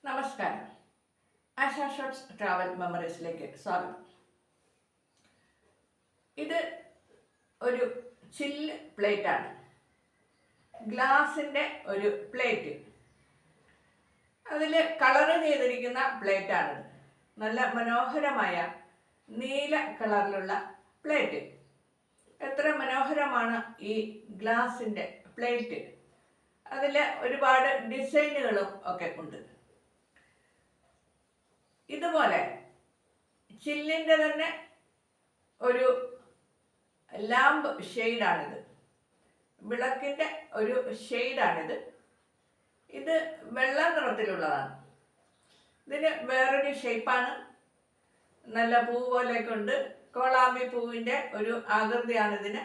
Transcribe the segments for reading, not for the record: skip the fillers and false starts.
നമസ്കാരം. ASHA shots travel മെമ്മറീസിലേക്ക് സ്വാഗതം. ഇത് ഒരു ചില്ല് പ്ലേറ്റാണ്. ഗ്ലാസിൻ്റെ ഒരു പ്ലേറ്റ്. അതിൽ കളറ് ചെയ്തിരിക്കുന്ന പ്ലേറ്റാണിത്. നല്ല മനോഹരമായ നീല കളറിലുള്ള പ്ലേറ്റ്. എത്ര മനോഹരമാണ് ഈ ഗ്ലാസിൻ്റെ പ്ലേറ്റ്. അതിൽ ഒരുപാട് ഡിസൈനുകളും ഒക്കെ ഉണ്ട്. ഇതുപോലെ ചില്ലിൻ്റെ തന്നെ ഒരു ലാമ്പ് ഷെയ്ഡാണിത്. വിളക്കിൻ്റെ ഒരു ഷെയ്ഡാണിത്. ഇത് വെള്ള നിറത്തിലുള്ളതാണ്. ഇതിന് വേറൊരു ഷേപ്പാണ്. നല്ല പൂ പോലെയൊക്കെ ഉണ്ട്. കോളാമ്പി പൂവിൻ്റെ ഒരു ആകൃതിയാണിതിന്.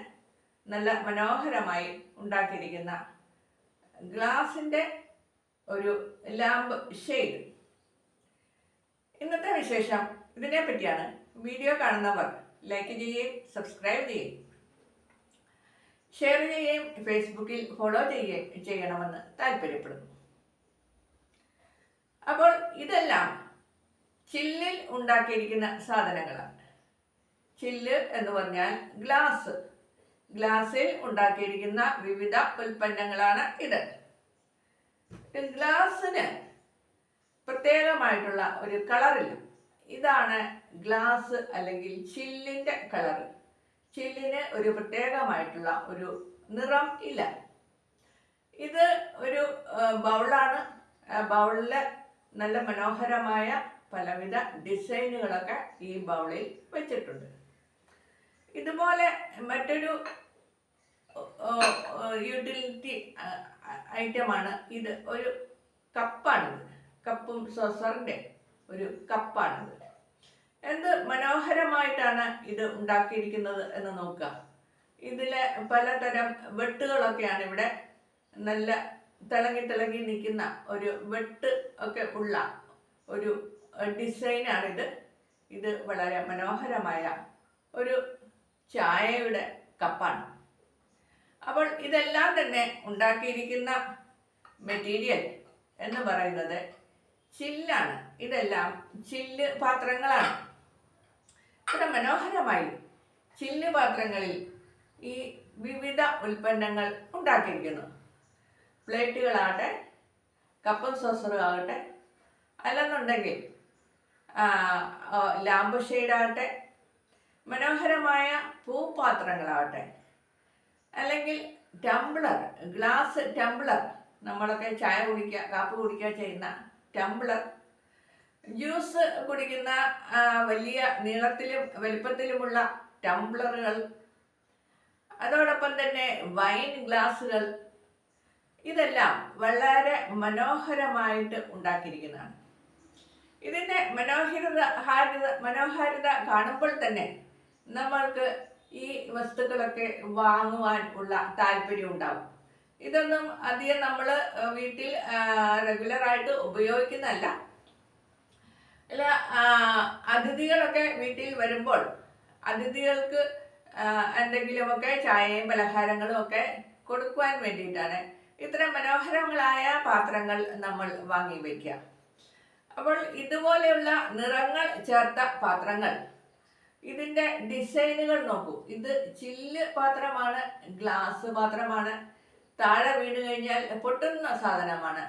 നല്ല മനോഹരമായി ഉണ്ടാക്കിയിരിക്കുന്ന ഗ്ലാസിൻ്റെ ഒരു ലാമ്പ് ഷെയ്ഡ്. ഇന്നത്തെ വിശേഷം ഇതിനെ പറ്റിയാണ്. വീഡിയോ കാണുന്നവർ ലൈക്ക് ചെയ്യുകയും സബ്സ്ക്രൈബ് ചെയ്യുകയും ഷെയർ ചെയ്യുകയും ഫേസ്ബുക്കിൽ ഫോളോ ചെയ്യുകയും ചെയ്യണമെന്ന് താല്പര്യപ്പെടുന്നു. അപ്പോൾ ഇതെല്ലാം ചില്ലിൽ ഉണ്ടാക്കിയിരിക്കുന്ന സാധനങ്ങളാണ്. ചില്ല് എന്ന് പറഞ്ഞാൽ ഗ്ലാസ്സിൽ ഉണ്ടാക്കിയിരിക്കുന്ന വിവിധ ഉൽപ്പന്നങ്ങളാണ് ഇത്. ഗ്ലാസ്സിന് പ്രത്യേകമായിട്ടുള്ള ഒരു കളറില്ല. ഇതാണ് ഗ്ലാസ് അല്ലെങ്കിൽ ചില്ലിൻ്റെ കളറ്. ചില്ലിന് ഒരു പ്രത്യേകമായിട്ടുള്ള ഒരു നിറം ഇല്ല. ഇത് ഒരു ബൗളാണ്. ബൗളിൽ നല്ല മനോഹരമായ പലവിധ ഡിസൈനുകളൊക്കെ ഈ ബൗളിൽ വെച്ചിട്ടുണ്ട്. ഇതുപോലെ മറ്റൊരു യൂട്ടിലിറ്റി ഐറ്റമാണ് ഇത്. ഒരു കപ്പാണിത്. കപ്പും സോസറിൻ്റെ ഒരു കപ്പാണിത്. എന്ത് മനോഹരമായിട്ടാണ് ഇത് ഉണ്ടാക്കിയിരിക്കുന്നത് എന്ന് നോക്കുക. ഇതിൽ പലതരം വെട്ടുകളൊക്കെയാണ് ഇവിടെ. നല്ല തിളങ്ങി നിൽക്കുന്ന ഒരു വെട്ട് ഒക്കെ ഉള്ള ഒരു ഡിസൈനാണിത്. ഇത് വളരെ മനോഹരമായ ഒരു ചായയുടെ കപ്പാണ്. അപ്പോൾ ഇതെല്ലാം തന്നെ ഉണ്ടാക്കിയിരിക്കുന്ന മെറ്റീരിയൽ എന്ന് പറയുന്നത് ചില്ലാണ്. ഇതെല്ലാം ചില്ല് പാത്രങ്ങളാണ്. ഇവിടെ മനോഹരമായി ചില്ല് പാത്രങ്ങളിൽ ഈ വിവിധ ഉൽപ്പന്നങ്ങൾ ഉണ്ടാക്കിയിരിക്കുന്നു. പ്ലേറ്റുകളാകട്ടെ, കപ്പും സോസറും ആകട്ടെ, അല്ലെന്നുണ്ടെങ്കിൽ ലാമ്പ് ഷെയ്ഡാകട്ടെ, മനോഹരമായ പൂപാത്രങ്ങളാകട്ടെ, അല്ലെങ്കിൽ ടംബ്ലർ, ഗ്ലാസ് ടംബ്ലർ, നമ്മളൊക്കെ ചായ കുടിക്കുക, കാപ്പി കുടിക്കുക ചെയ്യുന്ന ടംബ്ലർ, ജ്യൂസ് കുടിക്കുന്ന വലിയ നീളത്തിലും വലിപ്പത്തിലുമുള്ള ടംബ്ലറുകൾ, അതോടൊപ്പം തന്നെ വൈൻ ഗ്ലാസുകൾ, ഇതെല്ലാം വളരെ മനോഹരമായിട്ട് ഉണ്ടാക്കിയിരിക്കുന്നതാണ്. ഇതിൻ്റെ മനോഹാരിത കാണുമ്പോൾ തന്നെ നമ്മൾക്ക് ഈ വസ്തുക്കളൊക്കെ വാങ്ങുവാൻ ഉള്ള താല്പര്യം ഉണ്ടാവും. ഇതൊന്നും അധികം നമ്മൾ വീട്ടിൽ റെഗുലറായിട്ട് ഉപയോഗിക്കുന്നതല്ല. അല്ല, അതിഥികളൊക്കെ വീട്ടിൽ വരുമ്പോൾ അതിഥികൾക്ക് എന്തെങ്കിലുമൊക്കെ ചായയും പലഹാരങ്ങളും ഒക്കെ കൊടുക്കുവാൻ വേണ്ടിയിട്ടാണ് ഇത്തരം മനോഹരങ്ങളായ പാത്രങ്ങൾ നമ്മൾ വാങ്ങി വയ്ക്കുക. അപ്പോൾ ഇതുപോലെയുള്ള നിറങ്ങൾ ചേർത്ത പാത്രങ്ങൾ, ഇതിൻ്റെ ഡിസൈനുകൾ നോക്കൂ. ഇത് ചില്ല് പാത്രമാണ്, ഗ്ലാസ് പാത്രമാണ്. താഴെ വീണ് കഴിഞ്ഞാൽ പൊട്ടുന്ന സാധനമാണ്.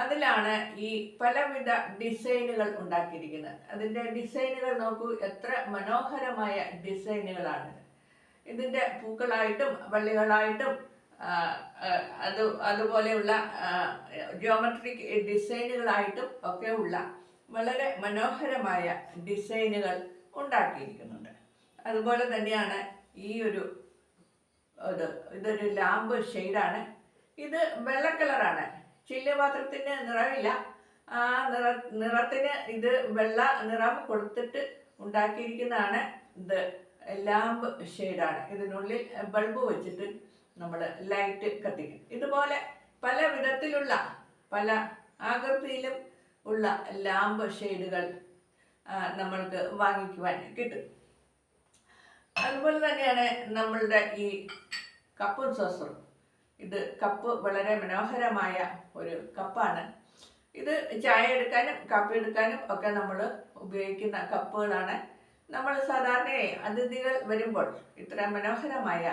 അതിലാണ് ഈ പലവിധ ഡിസൈനുകൾ ഉണ്ടാക്കിയിരിക്കുന്നത്. അതിൻ്റെ ഡിസൈനുകൾ നോക്കൂ, എത്ര മനോഹരമായ ഡിസൈനുകളാണ്. ഇതിൻ്റെ പൂക്കളായിട്ടും വള്ളികളായിട്ടും അതുപോലെയുള്ള ജിയോമെട്രിക് ഡിസൈനുകളായിട്ടും ഒക്കെ ഉള്ള വളരെ മനോഹരമായ ഡിസൈനുകൾ ഉണ്ടാക്കിയിരിക്കുന്നുണ്ട്. അതുപോലെ തന്നെയാണ് ഈ ഇതൊരു ലാമ്പ് ഷെയ്ഡാണ്. ഇത് വെള്ള കളറാണ്. ചില്ല് പാത്രത്തിന് നിറമില്ല. ആ നിറത്തിന് ഇത് വെള്ള നിറം കൊടുത്തിട്ട് ഉണ്ടാക്കിയിരിക്കുന്നതാണ്. ഇത് ലാമ്പ് ഷെയ്ഡാണ്. ഇതിനുള്ളിൽ ബൾബ് വെച്ചിട്ട് നമ്മൾ ലൈറ്റ് കത്തിക്കും. ഇതുപോലെ പല വിധത്തിലുള്ള പല ആകൃതിയിലും ഉള്ള ലാമ്പ് ഷെയ്ഡുകൾ നമ്മൾക്ക് വാങ്ങിക്കുവാൻ കിട്ടും. അതുപോലെ തന്നെയാണ് നമ്മളുടെ ഈ കപ്പും സോസറും. ഇത് കപ്പ് വളരെ മനോഹരമായ ഒരു കപ്പാണ്. ഇത് ചായ എടുക്കാനും കാപ്പി എടുക്കാനും ഒക്കെ നമ്മൾ ഉപയോഗിക്കുന്ന കപ്പുകളാണ്. നമ്മൾ സാധാരണയായി അതിഥികൾ വരുമ്പോൾ ഇത്ര മനോഹരമായ